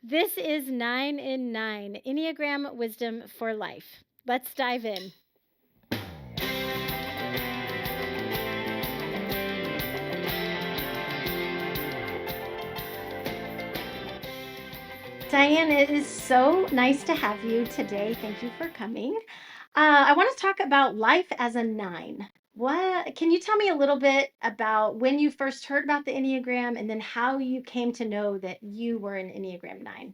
This is 9 in 9 Enneagram Wisdom for Life. Let's dive in. Diane, it is so nice to have you today. Thank you for coming. I want to talk about life as a 9. What can you tell me a little bit about when you first heard about the Enneagram and then how you came to know that you were an Enneagram 9?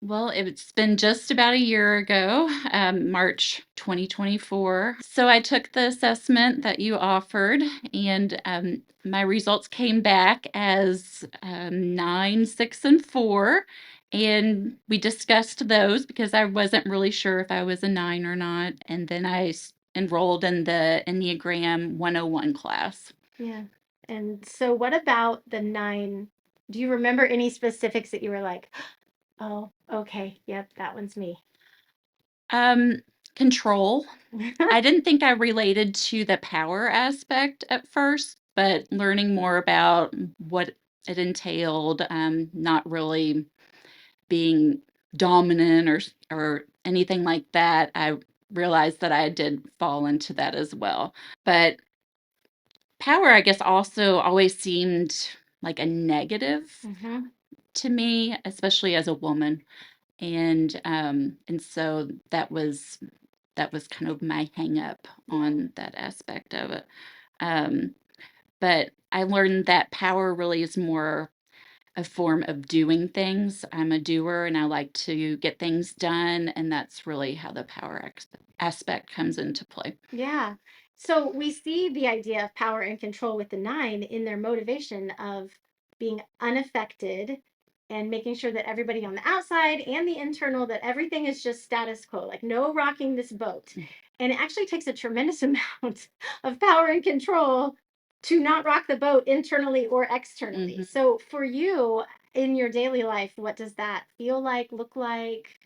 Well, it's been just about a year ago, March 2024. So I took the assessment that you offered, and my results came back as 9, 6, and 4. And we discussed those because I wasn't really sure if I was a 9 or not. And then I enrolled in the Enneagram 101 class. Yeah. And so what about the 9? Do you remember any specifics that you were like, oh, okay, yep, that one's me? Um, Control. I didn't think I related to the power aspect at first, but learning more about what it entailed, not really being dominant or anything like that, I realized that I did fall into that as well. But power, I guess, also always seemed like a negative Mm-hmm. to me, especially as a woman. And so that was kind of my hang up Yeah. on that aspect of it. Um, but I learned that power really is more a form of doing things. I'm a doer and I like to get things done, and that's really how the power aspect comes into play. Yeah. So we see the idea of power and control with the 9 in their motivation of being unaffected and making sure that everybody on the outside and the internal, that everything is just status quo, like no rocking this boat. And it actually takes a tremendous amount of power and control to not rock the boat internally or externally. Mhm. So for you in your daily life, what does that feel like, look like?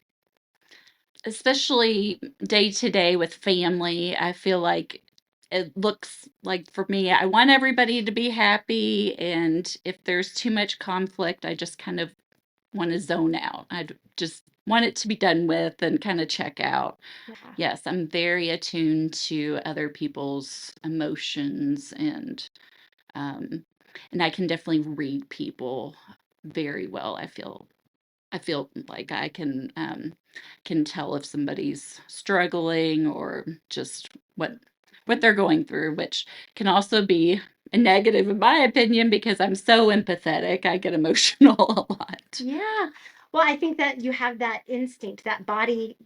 Especially day to day with family, I feel like it looks like for me, I want everybody to be happy. And if there's too much conflict, I just kind of want to zone out. Just want it to be done with and kind of check out. Yeah. Yes, I'm very attuned to other people's emotions um and I can definitely read people very well. I feel like I can tell if somebody's struggling or just what they're going through, which can also be a negative in my opinion because I'm so empathetic. I get emotional a lot. Yeah. Well, I think that you have that instinct, that body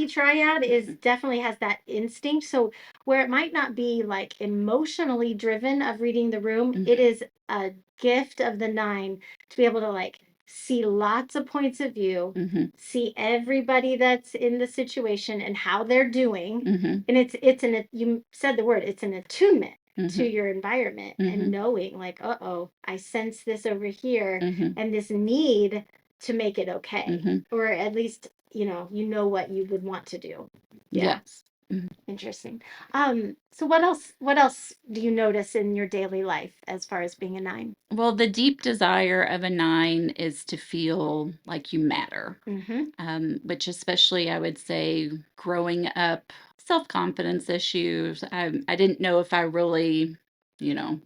triad is definitely has that instinct. So where it might not be like emotionally driven of reading the room, Mhm, it is a gift of the 9 to be able to like see lots of points of view, mhm, see everybody that's in the situation and how they're doing. mhm, And it's an you said the word, it's an attunement to mhm, your environment and mhm, knowing like, uh-oh, I sense this over here mhm, and this need to make it okay, mhm. or at least you know what you would want to do. Yeah. Yes. Mhm. Interesting. So what else do you notice in your daily life as far as being a 9? Well, the deep desire of a 9 is to feel like you matter, Mm-hmm. which especially I would say growing up, self-confidence issues. I didn't know if I really, you know,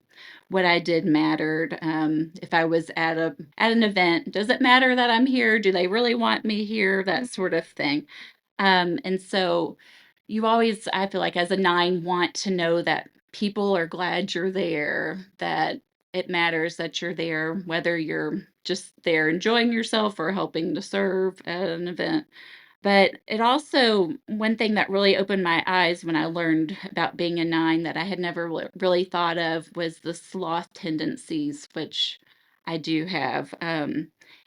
what I did mattered. If I was at an event, does it matter that I'm here? Do they really want me here? That sort of thing. And so you always, I feel like as a 9, want to know that people are glad you're there, that it matters that you're there, whether you're just there enjoying yourself or helping to serve at an event. But it also, one thing that really opened my eyes when I learned about being a 9 that I had never really thought of was the sloth tendencies, which I do have.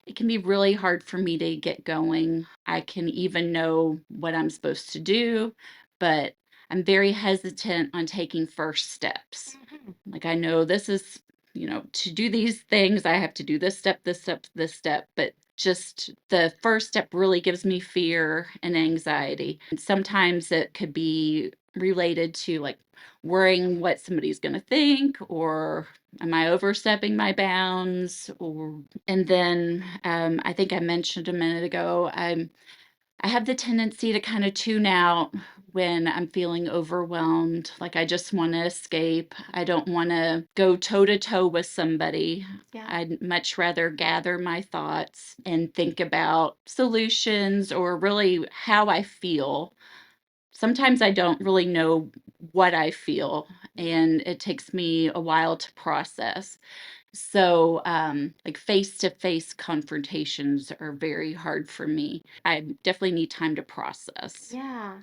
It can be really hard for me to get going. I can even know what I'm supposed to do, but I'm very hesitant on taking first steps. Mm-hmm. Like I know this is, to do these things, I have to do this step, this step, this step, but just the first step really gives me fear and anxiety. And sometimes it could be related to like worrying what somebody's going to think or am I overstepping my bounds? And then I think I mentioned a minute ago, I have the tendency to kind of tune out when I'm feeling overwhelmed. Like I just want to escape. I don't want to go toe to toe with somebody. Yeah. I'd much rather gather my thoughts and think about solutions or really how I feel. Sometimes I don't really know what I feel, and it takes me a while to process. So, like face-to-face confrontations are very hard for me. I definitely need time to process. Yeah.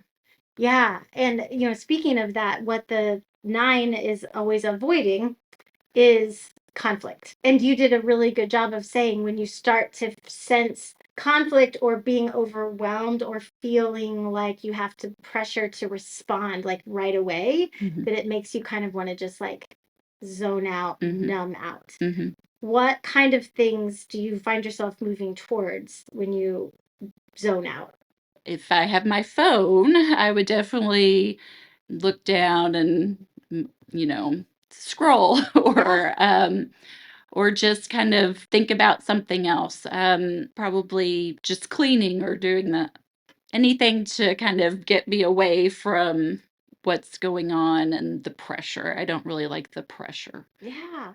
Yeah. And, speaking of that, what the nine is always avoiding is conflict. And you did a really good job of saying when you start to sense conflict or being overwhelmed or feeling like you have to pressure to respond like right away, Mhm, that it makes you kind of want to just like zone out, mhm, numb out. mhm. What kind of things do you find yourself moving towards when you zone out? If I have my phone, I would definitely look down and, scroll Yeah. or just kind of think about something else. Probably just cleaning or doing that. Anything to kind of get me away from what's going on and the pressure. I don't really like the pressure. Yeah.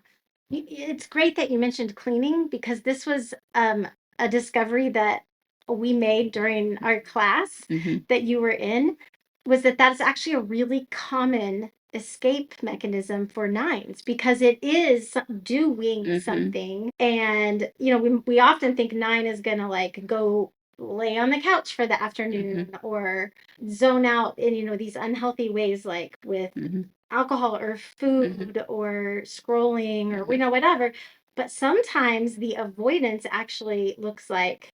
It's great that you mentioned cleaning because this was a discovery that we made during our class Mhm, that you were in, was that that's actually a really common escape mechanism for nines because it is doing mhm, something. And, we often think nine is going to like go lay on the couch for the afternoon mhm, or zone out in, these unhealthy ways, like with mhm, alcohol or mhm, food or scrolling or mhm, whatever. But sometimes the avoidance actually looks like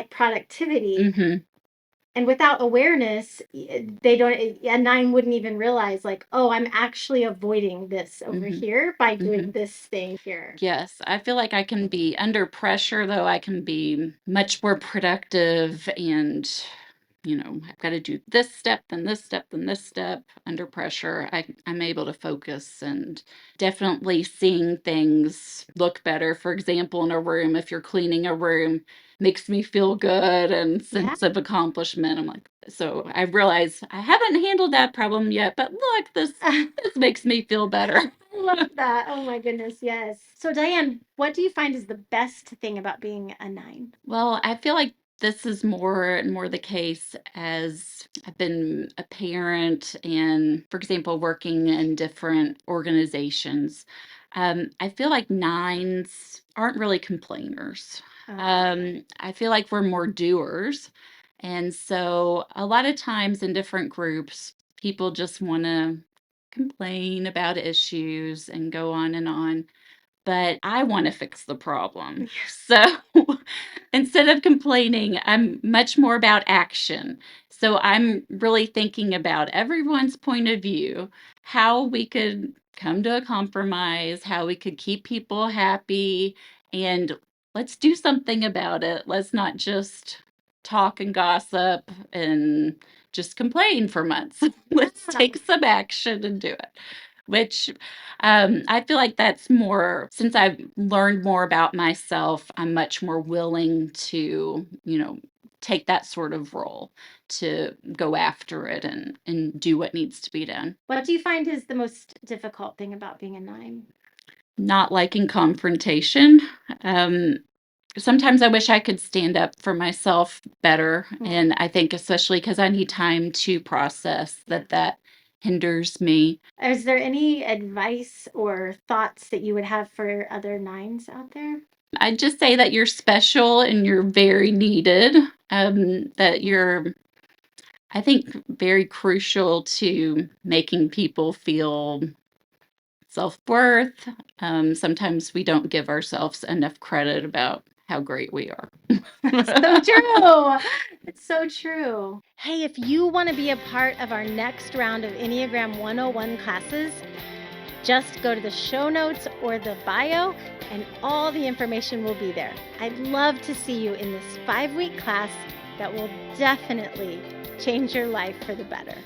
productivity, mhm, and without awareness they don't, a nine wouldn't even realize like, oh, I'm actually avoiding this over mhm, here by doing mhm. this thing here. Yes, I feel like I can be under pressure, though, I can be much more productive and, I've got to do this step, then this step, then this step under pressure. I'm able to focus and definitely seeing things look better. For example, in a room, if you're cleaning a room, makes me feel good and Yeah. sense of accomplishment. I'm like, so I realize I haven't handled that problem yet, but look, this makes me feel better. I love that. Oh my goodness, yes. So Diane, what do you find is the best thing about being a nine? Well, I feel like this is more and more the case as I've been a parent and, for example, working in different organizations. I feel like nines aren't really complainers. uh, I feel like we're more doers. And so a lot of times in different groups, people just want to complain about issues and go on and on, but I wanna fix the problem. So, instead of complaining, I'm much more about action. So, I'm really thinking about everyone's point of view, how we could come to a compromise, how we could keep people happy, and let's do something about it. Let's not just talk and gossip and just complain for months. Let's yeah. take some action and do it. Which I feel like that's more, since I've learned more about myself, I'm much more willing to, take that sort of role to go after it and do what needs to be done. What do you find is the most difficult thing about being a nine? Not liking confrontation. Um, Sometimes I wish I could stand up for myself better, Mm. and I think especially because I need time to process that hinders me. Is there any advice or thoughts that you would have for other nines out there? I'd just say that you're special and you're very needed. That Mm. you're, I think, very crucial to making people feel self worth. Sometimes we don't give ourselves enough credit about how great we are. So true. It's so true. Hey, if you want to be a part of our next round of Enneagram 101 classes, just go to the show notes or the bio, and all the information will be there. I'd love to see you in this 5-week class that will definitely change your life for the better.